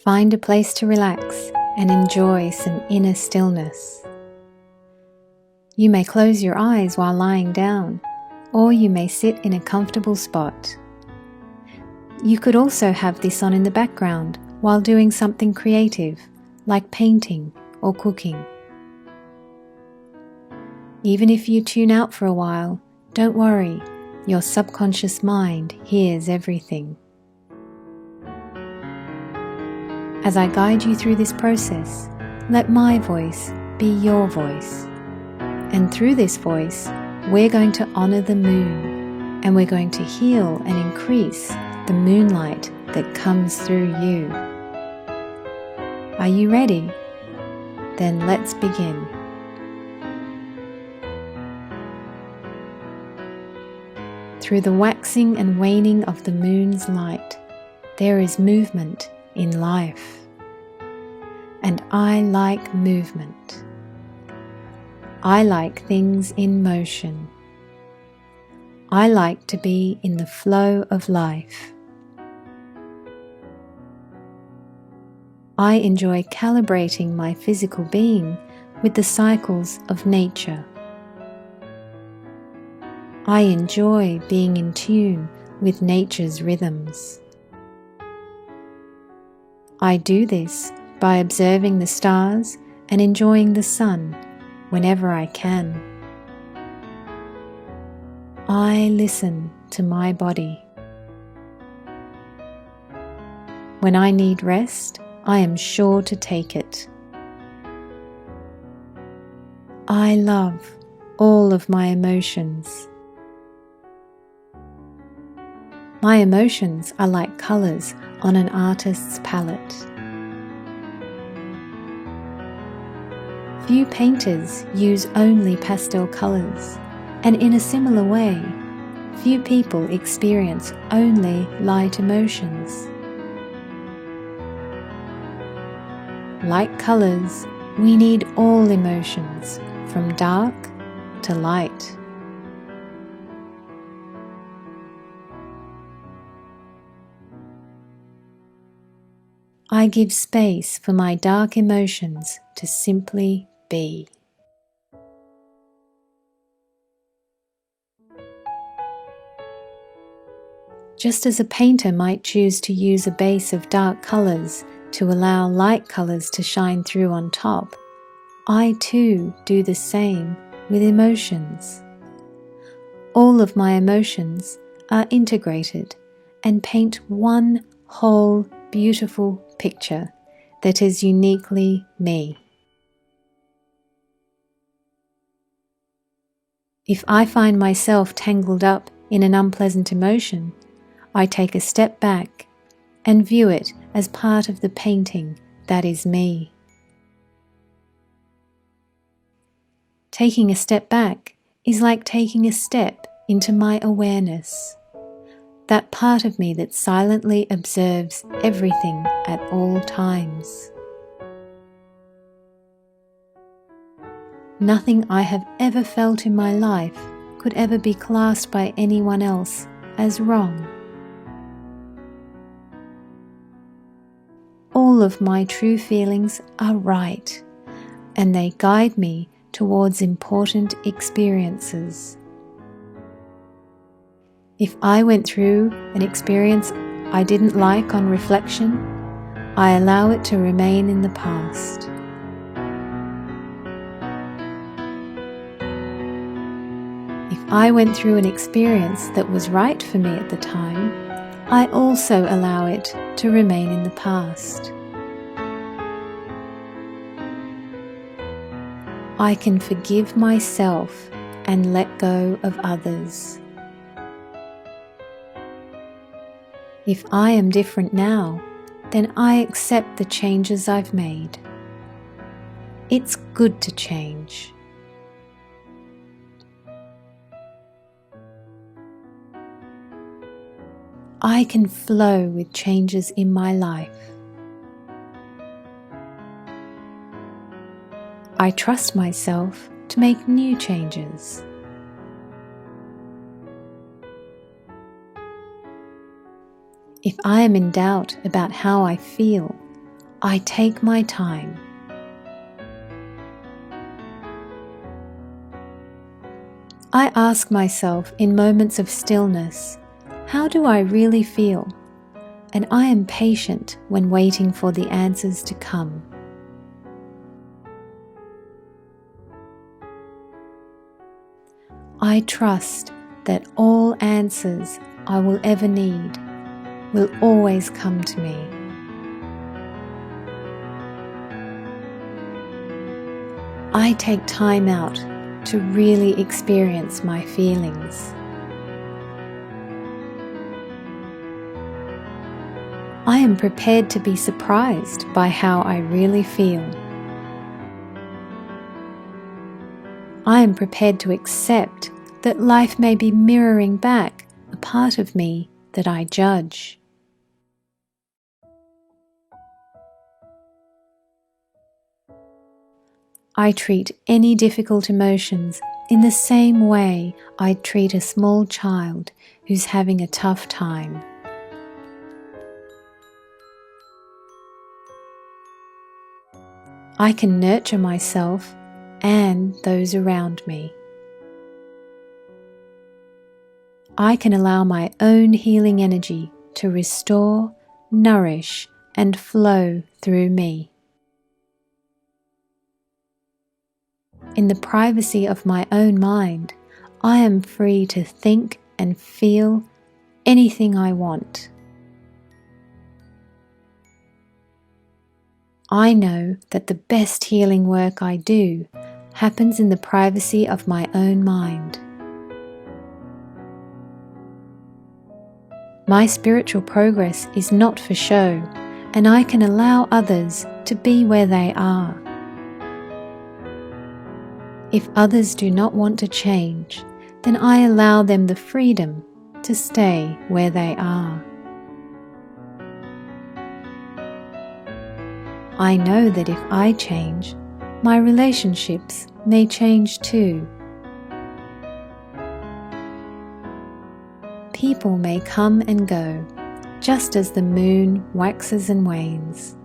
Find a place to relax and enjoy some inner stillness. You may close your eyes while lying down, or you may sit in a comfortable spot. You could also have this on in the background while doing something creative, like painting or cooking. Even if you tune out for a while, don't worry, your subconscious mind hears everything. As I guide you through this process, let my voice be your voice. And through this voice, we're going to honor the moon, and we're going to heal and increase the moonlight that comes through you. Are you ready? Then let's begin. Through the waxing and waning of the moon's light, there is movement in life. And I like movement. I like things in motion. I like to be in the flow of life. I enjoy calibrating my physical being with the cycles of nature. I enjoy being in tune with nature's rhythms. I do this by observing the stars and enjoying the sun whenever I can. I listen to my body. When I need rest, I am sure to take it. I love all of my emotions. My emotions are like colours on an artist's palette. Few painters use only pastel colours, and in a similar way, few people experience only light emotions. Like colours, we need all emotions, from dark to light. I give space for my dark emotions to simply be. Just as a painter might choose to use a base of dark colours to allow light colours to shine through on top, I too do the same with emotions. All of my emotions are integrated and paint one whole beautiful picture that is uniquely me. If I find myself tangled up in an unpleasant emotion, I take a step back and view it as part of the painting that is me. Taking a step back is like taking a step into my awareness, that part of me that silently observes everything at all times. Nothing I have ever felt in my life could ever be classed by anyone else as wrong. All of my true feelings are right, and they guide me towards important experiences. If I went through an experience I didn't like on reflection, I allow it to remain in the past. If I went through an experience that was right for me at the time, I also allow it to remain in the past. I can forgive myself and let go of others. If I am different now, then I accept the changes I've made. It's good to change. I can flow with changes in my life. I trust myself to make new changes. If I am in doubt about how I feel, I take my time. I ask myself in moments of stillness, how do I really feel? And I am patient when waiting for the answers to come. I trust that all answers I will ever need will always come to me. I take time out to really experience my feelings. I am prepared to be surprised by how I really feel. I am prepared to accept that life may be mirroring back a part of me that I judge. I treat any difficult emotions in the same way I'd treat a small child who's having a tough time. I can nurture myself and those around me. I can allow my own healing energy to restore, nourish, and flow through me. In the privacy of my own mind, I am free to think and feel anything I want. I know that the best healing work I do happens in the privacy of my own mind. My spiritual progress is not for show, and I can allow others to be where they are. If others do not want to change, then I allow them the freedom to stay where they are. I know that if I change, my relationships may change too. People may come and go, just as the moon waxes and wanes.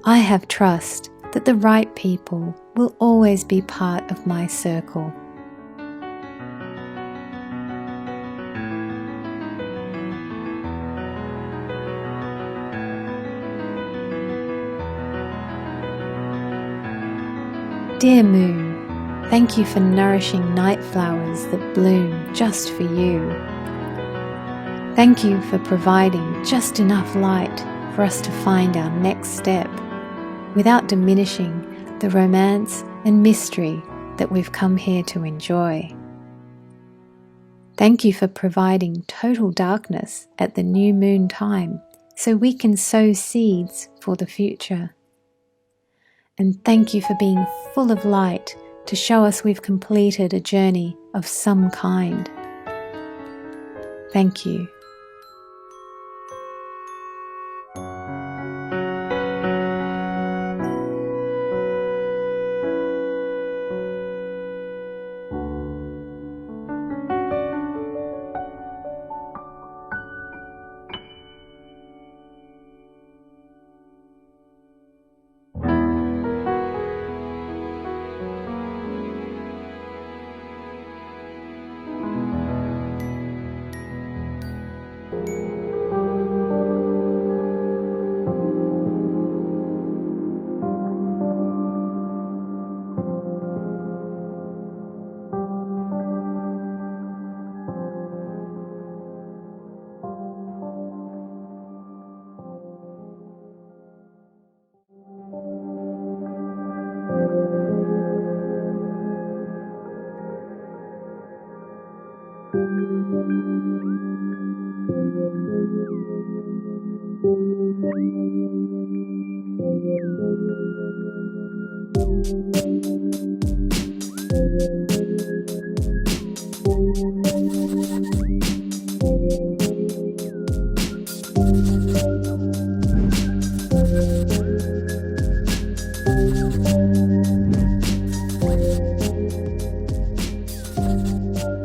I have trust that the right people will always be part of my circle. Dear Moon, thank you for nourishing night flowers that bloom just for you. Thank you for providing just enough light for us to find our next step, without diminishing the romance and mystery that we've come here to enjoy. Thank you for providing total darkness at the new moon time so we can sow seeds for the future. And thank you for being full of light to show us we've completed a journey of some kind. Thank you.